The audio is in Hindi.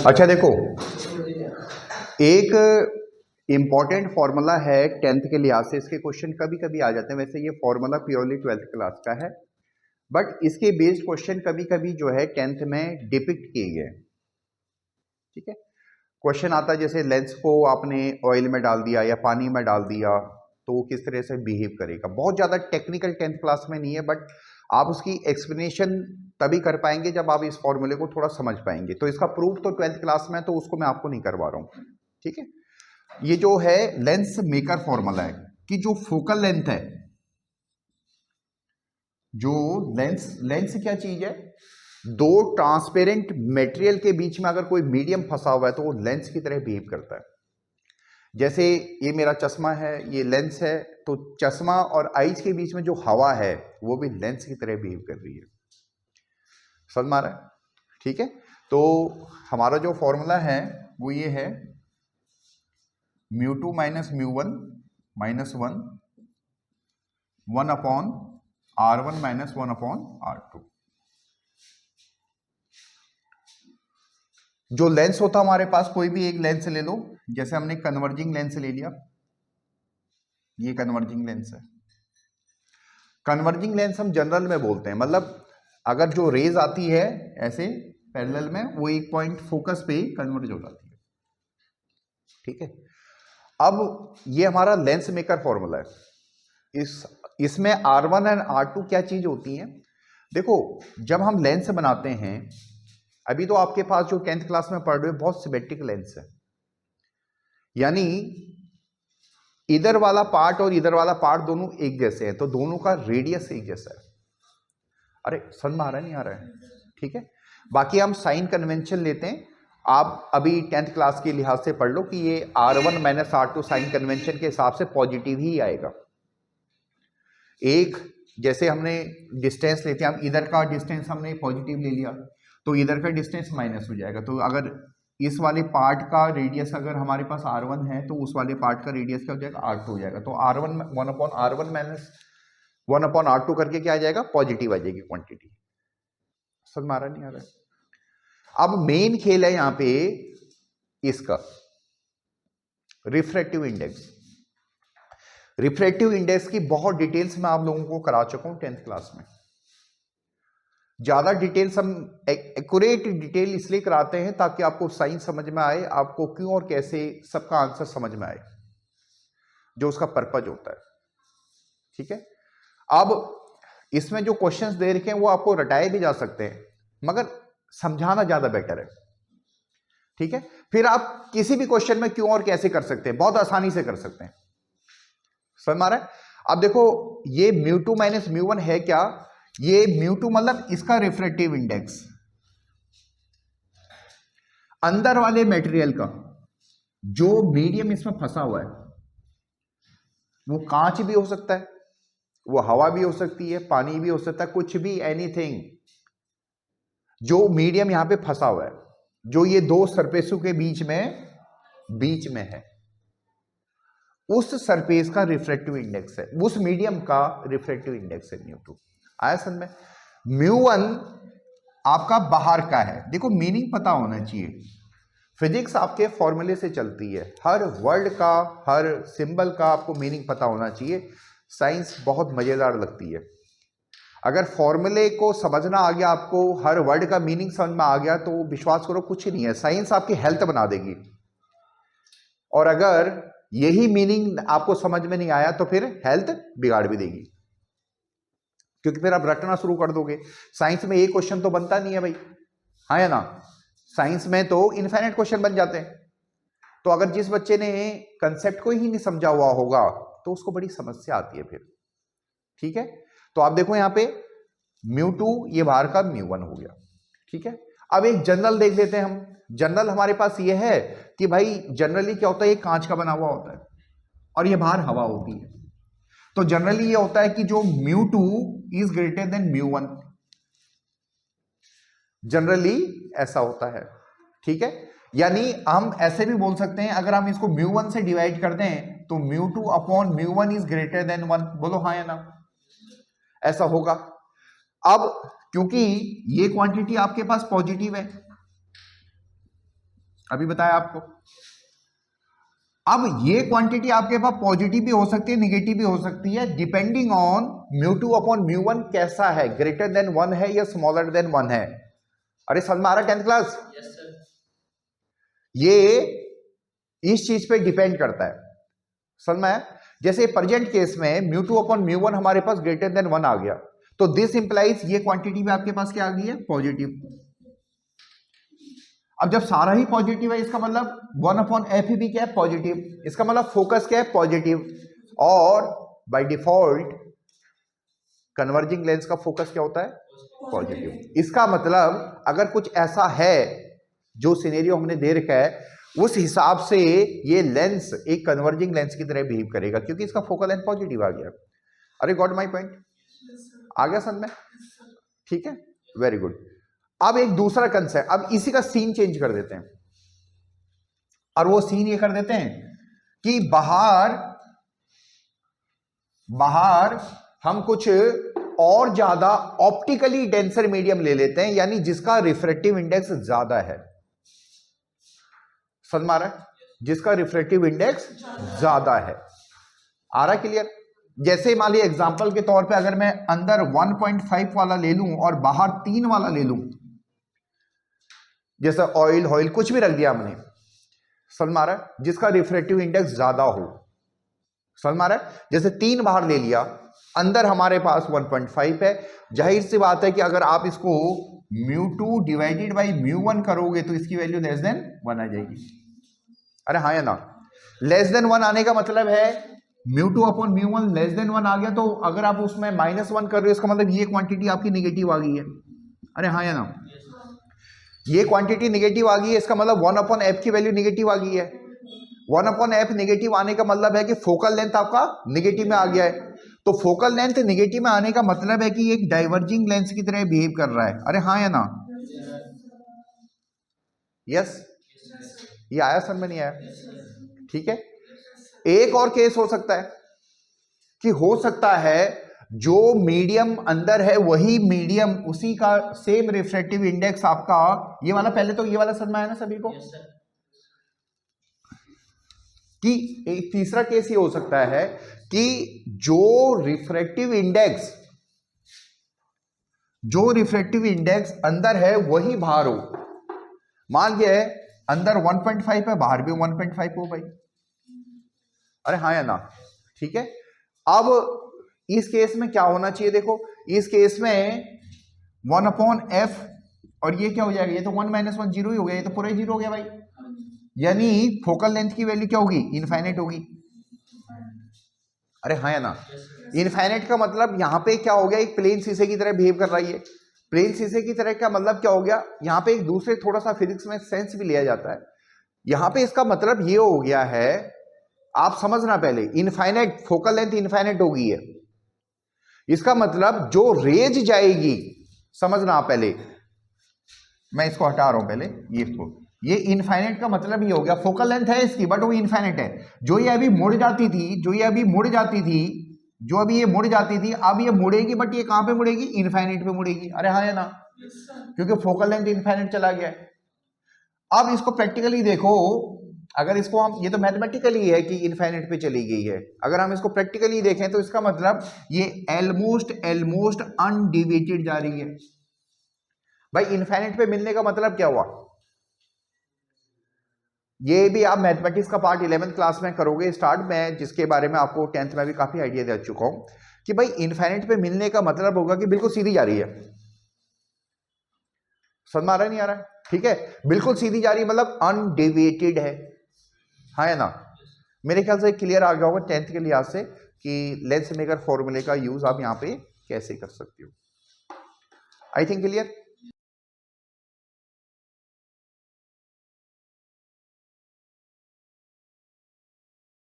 अच्छा देखो, एक इम्पॉर्टेंट फॉर्मूला है 10th के लिहाज से, इसके क्वेश्चन कभी कभी आ जाते हैं। वैसे ये फॉर्मूला प्योरली 12th क्लास का है, बट इसके बेस्ड क्वेश्चन कभी कभी जो है 10th में डिपिक्ट किए गए। ठीक है, क्वेश्चन आता है जैसे लेंस को आपने ऑयल में डाल दिया या पानी में डाल दिया तो वो किस तरह से बिहेव करेगा। बहुत ज़्यादा टेक्निकल 10th क्लास में नहीं है, बट आप उसकी एक्सप्लेनेशन तभी कर पाएंगे जब आप इस फॉर्मूले को थोड़ा समझ पाएंगे। तो इसका प्रूफ तो 12th क्लास में, तो उसको मैं आपको नहीं करवा रहा हूँ। ठीक है, ये जो है लेंस मेकर फॉर्मूला है कि जो फोकल लेंथ है, जो लेंस क्या चीज है, दो ट्रांसपेरेंट मटेरियल के बीच में अगर कोई मीडियम फंसा हुआ है तो वो लेंस की तरह बिहेव करता है। जैसे ये मेरा चश्मा है, ये लेंस है, तो चश्मा और आईज के बीच में जो हवा है वो भी लेंस की तरह बिहेव कर रही है। समझ में आ रहा है? ठीक है, तो हमारा जो फॉर्मूला है वो ये है μ2 minus μ1 minus 1 upon R1 minus 1 upon R2। जो लेंस होता हमारे पास, कोई भी एक लेंस ले लो, जैसे हमने कन्वर्जिंग लेंस ले लिया, ये कन्वर्जिंग लेंस है। कन्वर्जिंग लेंस हम जनरल में बोलते हैं, मतलब अगर जो रेज आती है ऐसे पैरेलल में, वो एक पॉइंट फोकस पे कन्वर्ज हो जाती है। ठीक है, अब ये हमारा लेंस मेकर फॉर्मूला है। इसमें R1 और R2 क्या चीज होती है? देखो, जब हम लेंस बनाते हैं, अभी तो आपके पास जो 10th क्लास में पढ़ रहे हो बहुत सिमेट्रिक लेंस है, यानी इधर वाला पार्ट और इधर वाला पार्ट दोनों एक जैसे हैं, तो दोनों का रेडियस एक जैसा है। अरे समझ में आ रहा है नहीं आ रहा है? ठीक है, बाकी हम साइन कन्वेंशन लेते हैं। आप अभी 10th क्लास के लिहाज से पढ़ लो कि ये R1 minus R2 sign convention के हिसाब से पॉजिटिव ही आएगा। एक जैसे हमने डिस्टेंस लेते हैं, हम इधर का डिस्टेंस हमने पॉजिटिव ले लिया तो इधर का डिस्टेंस माइनस हो जाएगा। तो अगर इस वाले पार्ट का रेडियस अगर हमारे पास R1 है तो उस वाले पार्ट का रेडियस क्या हो जाएगा? R2 हो जाएगा। तो R1 1 upon R1 minus 1 upon R2 करके क्या आ जाएगा? पॉजिटिव आ जाएगी क्वांटिटी। समझ में आ रहा नहीं आ रहा है? अब मेन खेल है यहां पे इसका रिफ्रैक्टिव इंडेक्स। रिफ्रैक्टिव इंडेक्स की बहुत डिटेल्स मैं आप लोगों को करा चुका हूं 10th क्लास में। ज्यादा डिटेल्स हम एक्यूरेट डिटेल इसलिए कराते हैं ताकि आपको साइंस समझ में आए, आपको क्यों और कैसे सबका आंसर समझ में आए, जो उसका पर्पज होता है। ठीक है, अब इसमें जो क्वेश्चंस दे रखे हैं वो आपको रटाए भी जा सकते हैं, मगर समझाना ज्यादा बेटर है। ठीक है, फिर आप किसी भी क्वेश्चन में क्यों और कैसे कर सकते हैं, बहुत आसानी से कर सकते हैं। समझ में आ रहा है? अब देखो, ये μ2 माइनस μ1 है क्या? ये μ2 मतलब इसका रिफ्रैक्टिव इंडेक्स अंदर वाले मटेरियल का, जो मीडियम इसमें फंसा हुआ है, वो कांच भी हो सकता है, वो हवा भी हो सकती है, पानी भी हो सकता है, कुछ भी, एनीथिंग, जो मीडियम यहां पे फंसा हुआ है, जो ये दो सरफेसों के बीच में है, उस सरफेस का रिफ्रैक्टिव इंडेक्स है, उस मीडियम का रिफ्रैक्टिव इंडेक्स है μ2। आया समझ में? μ1 आपका बाहर का है। देखो, मीनिंग पता होना चाहिए। फिजिक्स आपके फॉर्मूले से चलती है, हर वर्ड का, हर सिंबल का आपको मीनिंग पता होना चाहिए। साइंस बहुत मजेदार लगती है। अगर फॉर्मूले को समझना आ गया, आपको हर वर्ड का मीनिंग समझ में आ गया, तो विश्वास करो कुछ नहीं है, साइंस आपकी हेल्थ बना देगी। और अगर यही मीनिंग आपको समझ में नहीं आया तो फिर हेल्थ बिगाड़ भी देगी, क्योंकि फिर आप रटना शुरू कर दोगे। साइंस में एक क्वेश्चन तो बनता नहीं है भाई, हाँ या ना? साइंस में तो इनफाइनाइट क्वेश्चन बन जाते हैं। तो अगर जिस बच्चे ने कंसेप्ट को ही नहीं समझा हुआ होगा तो उसको बड़ी समस्या आती है फिर। ठीक है, तो आप देखो यहां पे μ2 ये बाहर का μ1 हो गया। ठीक है, अब एक जनरल देख लेते हैं हम। जनरल हमारे पास ये है कि भाई जनरली क्या होता है, ये कांच का बना हुआ होता है और ये बाहर हवा होती है। तो जनरली ये होता है कि जो μ2 इज ग्रेटर देन μ1, जनरली ऐसा होता है। ठीक है, यानी हम ऐसे भी बोल सकते हैं, अगर हम इसको μ1 से डिवाइड कर दें तो μ2 अपॉन μ1 इज ग्रेटर देन 1। बोलो हाँ या ना? ऐसा होगा। अब क्योंकि ये क्वांटिटी आपके पास पॉजिटिव है, अभी बताया आपको। अब ये क्वांटिटी आपके पास पॉजिटिव भी हो सकती है, निगेटिव भी हो सकती है, डिपेंडिंग ऑन μ2 अपॉन μ1 कैसा है, ग्रेटर देन 1 है या स्मॉलर देन 1 है। अरे समझ में आ रहा है 10th क्लास? Yes sir. ये इस चीज पे डिपेंड करता है, समझ में आया? जैसे प्रेजेंट केस में μ2 अपॉन μ1 हमारे पास ग्रेटर देन 1 आ गया, तो दिस इंप्लाइज ये क्वांटिटी भी आपके पास क्या आ गई है, पॉजिटिव। अब जब सारा ही पॉजिटिव है, इसका मतलब 1 अपॉन एफ भी क्या है, पॉजिटिव। इसका मतलब फोकस क्या है, पॉजिटिव। और बाय डिफॉल्ट कन्वर्जिंग लेंस का फोकस क्या होता है, पॉजिटिव। इसका मतलब अगर कुछ ऐसा है जो सिनेरियो हमने दे रखा है, उस हिसाब से ये लेंस एक कन्वर्जिंग लेंस की तरह बिहेव करेगा, क्योंकि इसका फोकल लेंथ पॉजिटिव आ गया। अरे गॉट माय पॉइंट? आ गया समझ में? ठीक है, वेरी गुड। अब एक दूसरा कंसेप्ट, अब इसी का सीन चेंज कर देते हैं, और वो सीन ये कर देते हैं कि बाहर हम कुछ और ज्यादा ऑप्टिकली डेंसर मीडियम ले लेते हैं, यानी जिसका रिफ्रैक्टिव इंडेक्स ज्यादा है। समझ में आ रहा है? जिसका रिफ्रैक्टिव इंडेक्स ज्यादा है। आ रहा है क्लियर? जैसे मान लीजिए एग्जांपल के तौर पे अगर मैं अंदर 1.5 वाला ले लूं और बाहर 3 वाला ले लूं, जैसे ऑयल कुछ भी रख दिया हमने, समझ में आ रहा है? जिसका रिफ्रैक्टिव इंडेक्स ज्यादा हो, समझ में आ रहा है? जैसे 3 बाहर ले लिया, अंदर हमारे पास 1.5 है। जाहिर सी बात है कि अगर आप इसको μ2 डिवाइडेड बाई μ1 करोगे तो इसकी वैल्यू लेस देन 1 आ जाएगी। अरे हाँ या ना? लेस देन 1 आने का मतलब है μ2 अपॉन μ1 लेस देन 1 आ गया, तो अगर आप उसमें -1 कर रहे हो, इसका मतलब ये क्वांटिटी आपकी निगेटिव आ गई है। अरे हाँ या ना? ये क्वांटिटी निगेटिव आ गई है, इसका मतलब 1 अपॉन एफ की वैल्यू निगेटिव आ गई है। 1 अपॉन एफ निगेटिव आने का मतलब है कि फोकल लेंथ आपका निगेटिव में आ गया है। तो फोकल लेंथ निगेटिव में आने का मतलब है कि ये एक डाइवर्जिंग लेंस की तरह बिहेव कर रहा है। अरे हाँ या ना? यस? ये आया समझ में नहीं आया? ठीक है। एक और केस हो सकता है कि हो सकता है जो मीडियम अंदर है वही मीडियम, उसी का सेम रिफ्रैक्टिव इंडेक्स आपका ये वाला, पहले तो ये वाला समझ में आया ना सभी को? कि एक तीसरा केस ये हो सकता है कि जो रिफ्रैक्टिव इंडेक्स अंदर है वही बाहर हो। मान लिया है अंदर 1.5 है, बाहर भी 1.5 हो भाई। अरे हाँ या ना? ठीक है। अब इस केस में क्या होना चाहिए, देखो इस केस में 1 अपॉन एफ, और ये क्या हो जाएगा, ये तो 1 - 1 जीरो ही हो गया, ये तो पूरा ही जीरो हो गया भाई। यानी फोकल लेंथ की वैल्यू क्या होगी, इनफाइनाइट होगी। अरे हाँ या ना? इनफाइनाइट का मतलब यहां पे क्या हो गया, एक प्लेन शीशे की तरह बिहेव कर रही है। प्लेन शीशे की तरह का मतलब क्या हो गया, यहां पे एक दूसरे थोड़ा सा फिजिक्स में सेंस भी लिया जाता है। यहां पे इसका मतलब ये हो गया है, आप समझना पहले, इनफाइनाइट फोकल लेंथ इनफाइनाइट हो गई है। इसका मतलब जो रेज जाएगी, समझना आप पहले, मैं इसको हटा रहा हूं पहले, ये इनफाइनाइट का मतलब ये हो गया, फोकल लेंथ है इसकी बट वो इनफाइनाइट है। जो ये अभी मुड़ जाती थी, जो अभी ये मुड़ जाती थी, अब ये मुड़ेगी, बट ये कहां पे मुड़ेगी, इनफाइनाइट पे मुड़ेगी। अरे हाँ या ना? क्योंकि फोकल लेंथ इनफाइनाइट चला गया है। अब इसको प्रैक्टिकली देखो, अगर इसको हम, ये तो मैथमेटिकली है कि इनफाइनाइट पे चली गई है, अगर हम इसको प्रैक्टिकली देखें तो इसका मतलब ये ऑलमोस्ट अनडिविएटेड जा रही है भाई। इनफाइनाइट पे मिलने का मतलब क्या हुआ, ये भी आप मैथमेटिक्स का पार्ट 11th क्लास में करोगे स्टार्ट में, जिसके बारे में आपको 10th में भी काफी आइडिया दे चुका हूं कि भाई इनफाइनाइट पे मिलने का मतलब होगा कि बिल्कुल सीधी जा रही है। समझ में आ रहा है नहीं आ रहा है? ठीक है, बिल्कुल सीधी जा रही है मतलब अनडेविएटेड है। हाँ या ना? मेरे ख्याल से क्लियर आ गया होगा 10th के लिहाज से कि लेंस मेकर फॉर्मूले का यूज आप यहाँ पे कैसे कर सकते हो। I think clear.